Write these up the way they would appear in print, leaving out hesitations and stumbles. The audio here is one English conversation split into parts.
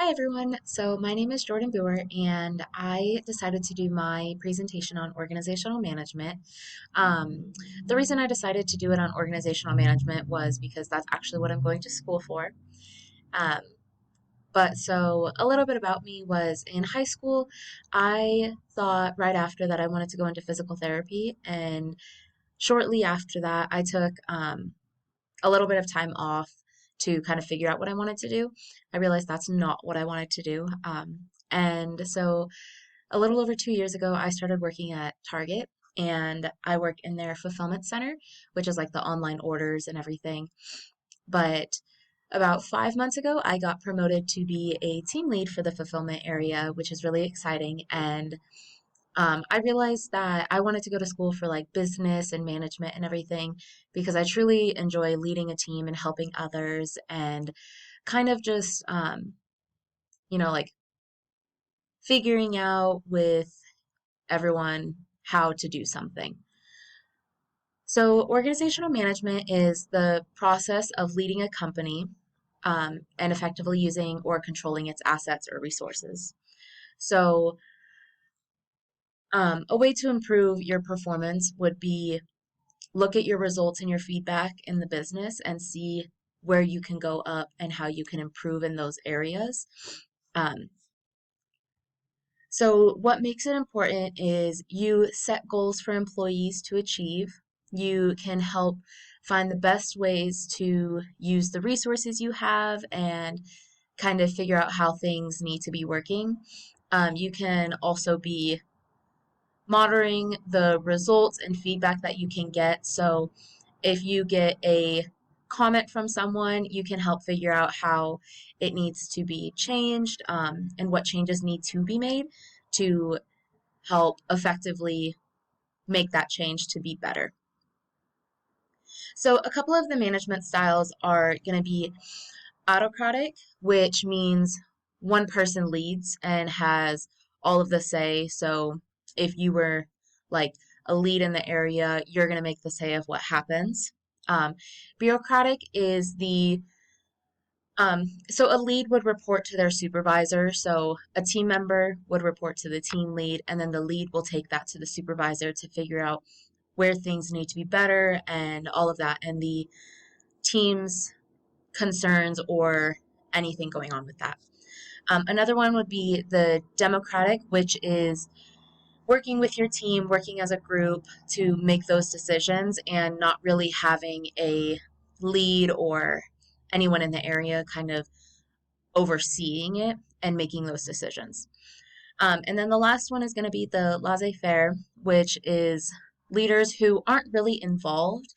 Hi everyone. So my name is Jordan Boer and I decided to do my presentation on organizational management. Um, the reason I decided to do it on organizational management was because that's actually what I'm going to school for. Um, but a little bit about me was in high school, I thought right after that I wanted to go into physical therapy, and shortly after that I took a little bit of time off to kind of figure out what I wanted to do. I realized that's not what I wanted to do. And so a little over 2 years ago, I started working at Target, and I work in their fulfillment center, which is like the online orders and everything. But about 5 months ago, I got promoted to be a team lead for the fulfillment area, which is really exciting. And I realized that I wanted to go to school for like business and management and everything because I truly enjoy leading a team and helping others and kind of just, like figuring out with everyone how to do something. So, organizational management is the process of leading a company and effectively using or controlling its assets or resources. So, a way to improve your performance would be look at your results and your feedback in the business and see where you can go up and how you can improve in those areas. Um, so, what makes it important is you set goals for employees to achieve. You can help find the best ways to use the resources you have and kind of figure out how things need to be working. You can also be monitoring the results and feedback that you can get. So if you get a comment from someone, you can help figure out how it needs to be changed and what changes need to be made to help effectively make that change to be better. So a couple of the management styles are going to be autocratic, which means one person leads and has all of the say. So if you were like a lead in the area, you're going to make the say of what happens. Bureaucratic is so a lead would report to their supervisor. So a team member would report to the team lead, and then the lead will take that to the supervisor to figure out where things need to be better and all of that, and the team's concerns or anything going on with that. Another one would be the democratic, which is working with your team, working as a group to make those decisions and not really having a lead or anyone in the area kind of overseeing it and making those decisions. And then the last one is going to be the laissez faire, which is leaders who aren't really involved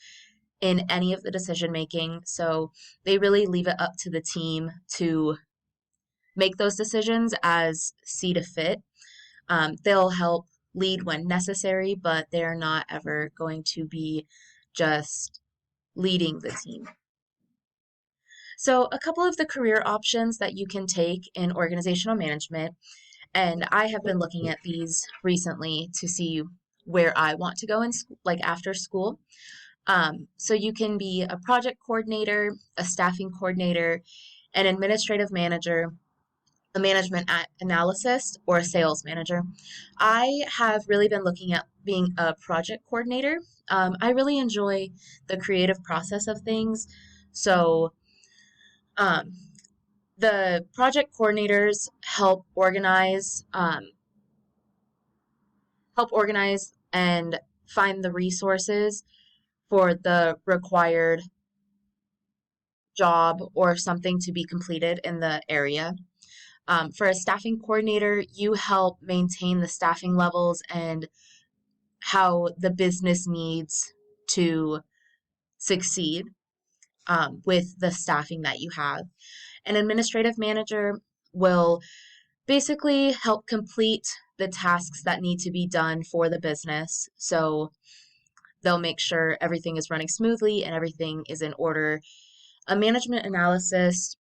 in any of the decision making. So they really leave it up to the team to make those decisions as see to fit. They'll help lead when necessary, but they're not ever going to be just leading the team. So, a couple of the career options that you can take in organizational management, and I have been looking at these recently to see where I want to go in school, like after school. So you can be a project coordinator, a staffing coordinator, an administrative manager, a management analyst, or a sales manager. I have really been looking at being a project coordinator. I really enjoy the creative process of things. So um, the project coordinators help organize and find the resources for the required job or something to be completed in the area. For a staffing coordinator, you help maintain the staffing levels and how the business needs to succeed with the staffing that you have. An administrative manager will basically help complete the tasks that need to be done for the business. So they'll make sure everything is running smoothly and everything is in order. A management analyst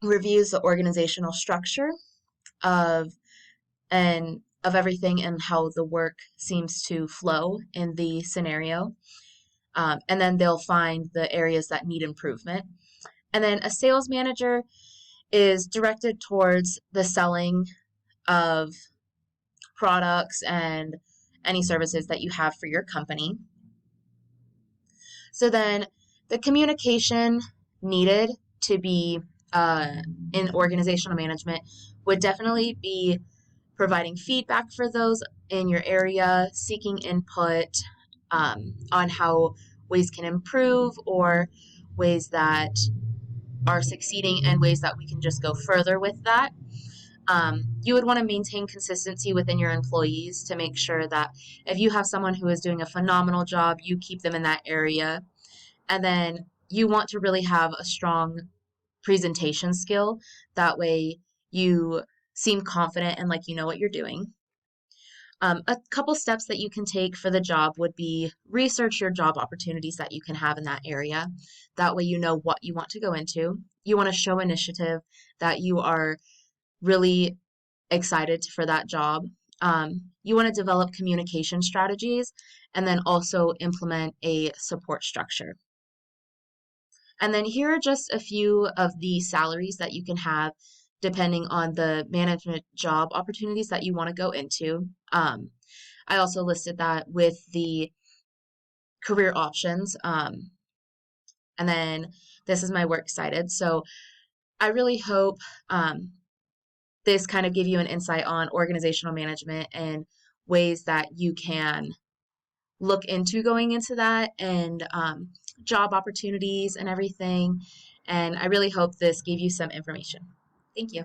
reviews the organizational structure of of everything and how the work seems to flow in the scenario. And then they'll find the areas that need improvement. And then a sales manager is directed towards the selling of products and any services that you have for your company. So then the communication needed to be in organizational management would definitely be providing feedback for those in your area, seeking input on how ways can improve or ways that are succeeding and ways that we can just go further with that. You would want to maintain consistency within your employees to make sure that if you have someone who is doing a phenomenal job, you keep them in that area. And then you want to really have a strong presentation skill. That way you seem confident and like you know what you're doing. A couple steps that you can take for the job would be research your job opportunities that you can have in that area. That way you know what you want to go into. You want to show initiative that you are really excited for that job. You want to develop communication strategies and then also implement a support structure. And then here are just a few of the salaries that you can have depending on the management job opportunities that you want to go into. I also listed that with the career options. And then this is my works cited. So I really hope this kind of give you an insight on organizational management and ways that you can look into going into that and job opportunities and everything. And I really hope this gave you some information. Thank you.